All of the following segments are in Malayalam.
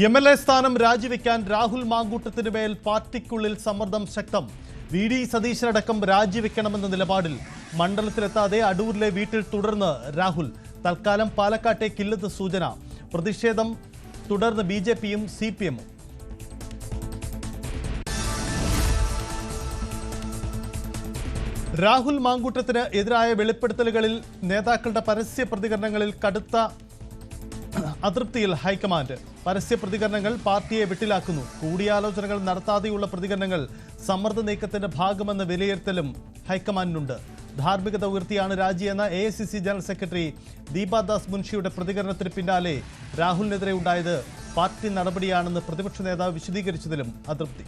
MLA സ്ഥാനം രാജിവെക്കാൻ രാഹുൽ മാങ്കൂട്ടത്തിന് മേൽ പാർട്ടിക്കുള്ളിൽ സമ്മർദ്ദം ശക്തം. VD സതീശനടക്കം രാജിവെക്കണമെന്ന നിലപാടിൽ മണ്ഡലത്തിലെത്താതെ അടൂരിലെ വീട്ടിൽ തുടർന്ന് രാഹുൽ. തൽക്കാലം പാലക്കാട്ടേക്കില്ലെന്ന് സൂചന. പ്രതിഷേധം തുടർന്ന് BJPയും CPMഉം. രാഹുൽ മാങ്കൂട്ടത്തിന് എതിരായ വെളിപ്പെടുത്തലുകളിൽ നേതാക്കളുടെ പരസ്യ പ്രതികരണങ്ങളിൽ കടുത്ത അതൃപ്തിയിൽ ഹൈക്കമാൻഡ്. പരസ്യ പ്രതികരണങ്ങൾ പാർട്ടിയെ വെട്ടിലാക്കുന്നു. കൂടിയാലോചനകൾ നടത്താതെയുള്ള പ്രതികരണങ്ങൾ സമ്മർദ്ദ നീക്കത്തിന്റെ ഭാഗമെന്ന വിലയിരുത്തലും ഹൈക്കമാൻഡിനുണ്ട്. ധാർമ്മികത ഉയർത്തിയാണ് രാജിയെന്ന AICC ജനറൽ സെക്രട്ടറി ദീപാദാസ് മുൻഷിയുടെ പ്രതികരണത്തിന് പിന്നാലെ രാഹുലിനെതിരെ ഉണ്ടായത് പാർട്ടി നടപടിയാണെന്ന് പ്രതിപക്ഷ നേതാവ് വിശദീകരിച്ചതിലും അതൃപ്തി.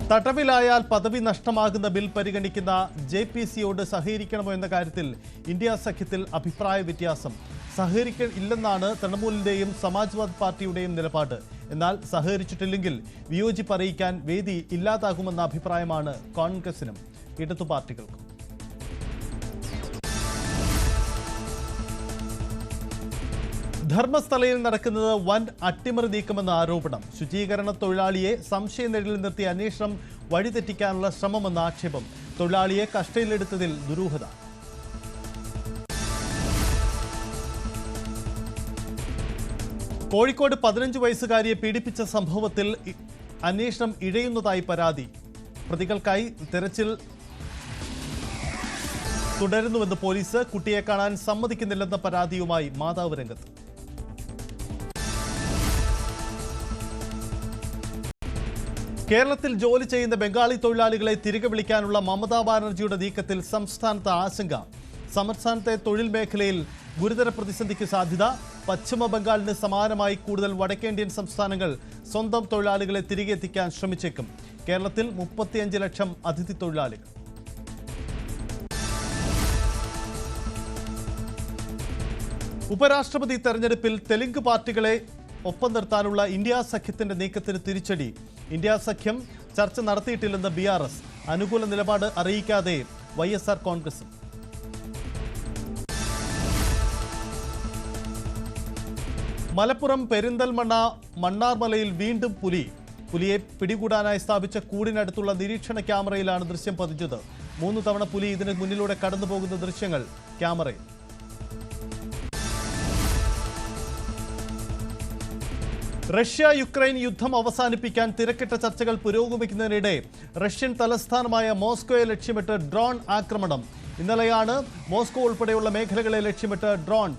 തടവിലായാൽ പദവി നഷ്ടമാകുന്ന ബിൽ പരിഗണിക്കുന്ന JPCയോട് സഹകരിക്കണമോ എന്ന കാര്യത്തിൽ ഇന്ത്യ സഖ്യത്തിൽ അഭിപ്രായ വ്യത്യാസം. സഹകരിക്കില്ലെന്നാണ് തൃണമൂലിന്റെയും സമാജ്വാദി പാർട്ടിയുടെയും നിലപാട്. എന്നാൽ സഹകരിച്ചിട്ടില്ലെങ്കിൽ വിയോജിപ്പ് അറിയിക്കാൻ വേദി ഇല്ലാതാകുമെന്ന അഭിപ്രായമാണ് കോൺഗ്രസിനും ഇടതു പാർട്ടികൾക്കും. ധർമ്മസ്ഥലയിൽ നടക്കുന്നത് വൻ അട്ടിമറി നീക്കമെന്ന ആരോപണം. ശുചീകരണ തൊഴിലാളിയെ സംശയനിഴലിൽ നിർത്തി അന്വേഷണം വഴിതെറ്റിക്കാനുള്ള ശ്രമമെന്ന ആക്ഷേപം. തൊഴിലാളിയെ കസ്റ്റഡിയിലെടുത്തതിൽ ദുരൂഹത. കോഴിക്കോട് 15 വയസ്സുകാരിയെ പീഡിപ്പിച്ച സംഭവത്തിൽ അന്വേഷണം ഇഴയുന്നതായി പരാതി. പ്രതികൾക്കായി തെരച്ചിൽ തുടരുന്നുവെന്ന് പോലീസ്. കുട്ടിയെ കാണാൻ സമ്മതിക്കുന്നില്ലെന്ന പരാതിയുമായി മാതാവ് രംഗത്ത്. കേരളത്തിൽ ജോലി ചെയ്യുന്ന ബംഗാളി തൊഴിലാളികളെ തിരികെ വിളിക്കാനുള്ള മമതാ ബാനർജിയുടെ നീക്കത്തിൽ സംസ്ഥാനത്ത് ആശങ്ക. സംസ്ഥാനത്തെ തൊഴിൽ മേഖലയിൽ ഗുരുതര പ്രതിസന്ധിക്ക് സാധ്യത. പശ്ചിമ ബംഗാളിന് സമാനമായി കൂടുതൽ വടക്കേന്ത്യൻ സംസ്ഥാനങ്ങൾ സ്വന്തം തൊഴിലാളികളെ തിരികെ എത്തിക്കാൻ ശ്രമിച്ചേക്കും. കേരളത്തിൽ 35 ലക്ഷം അതിഥി തൊഴിലാളികൾ. ഉപരാഷ്ട്രപതി തെരഞ്ഞെടുപ്പിൽ തെലുങ്ക് പാർട്ടികളെ ഒപ്പം നിർത്താനുള്ള ഇന്ത്യ സഖ്യത്തിന്റെ നീക്കത്തിന് തിരിച്ചടി. ഇന്ത്യ സഖ്യം ചർച്ച നടത്തിയിട്ടില്ലെന്ന് BRS. അനുകൂല നിലപാട് അറിയിക്കാതെ YSR കോൺഗ്രസും. മലപ്പുറം പെരിന്തൽമണ്ണ മണ്ണാർമലയിൽ വീണ്ടും പുലി. പുലിയെ പിടികൂടാനായി സ്ഥാപിച്ച കൂടിനടുത്തുള്ള നിരീക്ഷണ ക്യാമറയിലാണ് ദൃശ്യം പതിഞ്ഞത്. 3 തവണ പുലി ഇതിന് മുന്നിലൂടെ കടന്നുപോകുന്ന ദൃശ്യങ്ങൾ ക്യാമറയിൽ. റഷ്യ യുക്രൈൻ യുദ്ധം അവസാനിപ്പിക്കാൻ തിരക്കിട്ട ചർച്ചകൾ പുരോഗമിക്കുന്നതിനിടെ റഷ്യൻ തലസ്ഥാനമായ മോസ്കോയെ ലക്ഷ്യമിട്ട് ഡ്രോൺ ആക്രമണം. ഇന്നലെയാണ് മോസ്കോ ഉൾപ്പെടെയുള്ള മേഖലകളെ ലക്ഷ്യമിട്ട് ഡ്രോൺ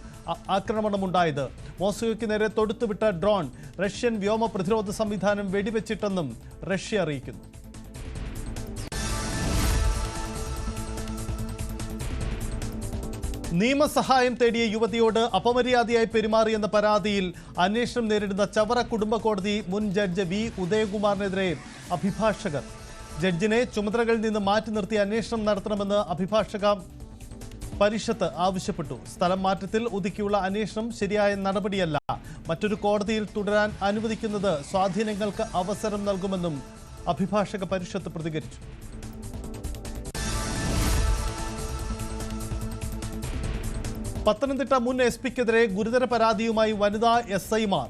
ആക്രമണമുണ്ടായത്. മോസ്കോയ്ക്ക് നേരെ തൊടുത്തുവിട്ട ഡ്രോൺ റഷ്യൻ വ്യോമ പ്രതിരോധ സംവിധാനം വെടിവെച്ചിട്ടെന്നും റഷ്യ അറിയിക്കുന്നു. നിയമസഹായം തേടിയ യുവതിയോട് അപമര്യാദയായി പെരുമാറിയെന്ന പരാതിയിൽ അന്വേഷണം നേരിടുന്ന ചവറ കുടുംബ കോടതി മുൻ ജഡ്ജ് V. ഉദയകുമാറിനെതിരെ അഭിഭാഷകർ. ജഡ്ജിനെ ചുമതലകളിൽ നിന്ന് മാറ്റി നിർത്തി അന്വേഷണം നടത്തണമെന്ന് അഭിഭാഷക പരിഷത്ത് ആവശ്യപ്പെട്ടു. സ്ഥലം മാറ്റത്തിൽ ഒതുക്കിയുള്ള അന്വേഷണം ശരിയായ നടപടിയല്ല. മറ്റൊരു കോടതിയിൽ തുടരാൻ അനുവദിക്കുന്നത് സ്വാധീനങ്ങൾക്ക് അവസരം നൽകുമെന്നും അഭിഭാഷക പരിഷത്ത് പ്രതികരിച്ചു. പത്തനംതിട്ട മുൻ SP-ക്കെതിരെ ഗുരുതര പരാതിയുമായി വനിതാ SI-മാർ.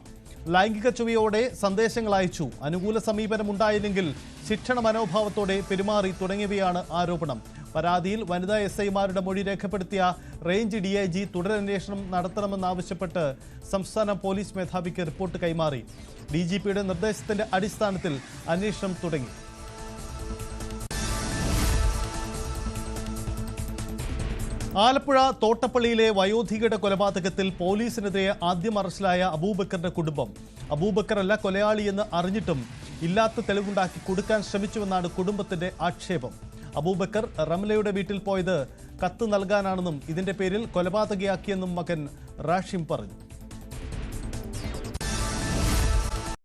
ലൈംഗിക ചുവയോടെ സന്ദേശങ്ങൾ അയച്ചു, അനുകൂല സമീപനം ഉണ്ടായില്ലെങ്കിൽ ശിക്ഷണ മനോഭാവത്തോടെ പെരുമാറി തുടങ്ങിയവയാണ് ആരോപണം. പരാതിയിൽ വനിതാ SI-മാരുടെ മൊഴി രേഖപ്പെടുത്തിയ റേഞ്ച് DIG തുടരന്വേഷണം നടത്തണമെന്നാവശ്യപ്പെട്ട് സംസ്ഥാന പോലീസ് മേധാവിക്ക് റിപ്പോർട്ട് കൈമാറി. DGPയുടെ നിർദ്ദേശത്തിന്റെ അടിസ്ഥാനത്തിൽ അന്വേഷണം തുടങ്ങി. ആലപ്പുഴ തോട്ടപ്പള്ളിയിലെ വയോധികയുടെ കൊലപാതകത്തിൽ പോലീസിനെതിരെ ആദ്യം അറസ്റ്റിലായ അബൂബക്കറിന്റെ കുടുംബം. അബൂബക്കറല്ല കൊലയാളിയെന്ന് അറിഞ്ഞിട്ടും ഇല്ലാത്ത തെളിവുണ്ടാക്കി കൊടുക്കാൻ ശ്രമിച്ചുവെന്നാണ് കുടുംബത്തിന്റെ ആക്ഷേപം. അബൂബക്കർ റംലയുടെ വീട്ടിൽ പോയത് കത്ത് നൽകാനാണെന്നും ഇതിന്റെ പേരിൽ കൊലപാതകയാക്കിയെന്നും മകൻ റാഷിം പറഞ്ഞു.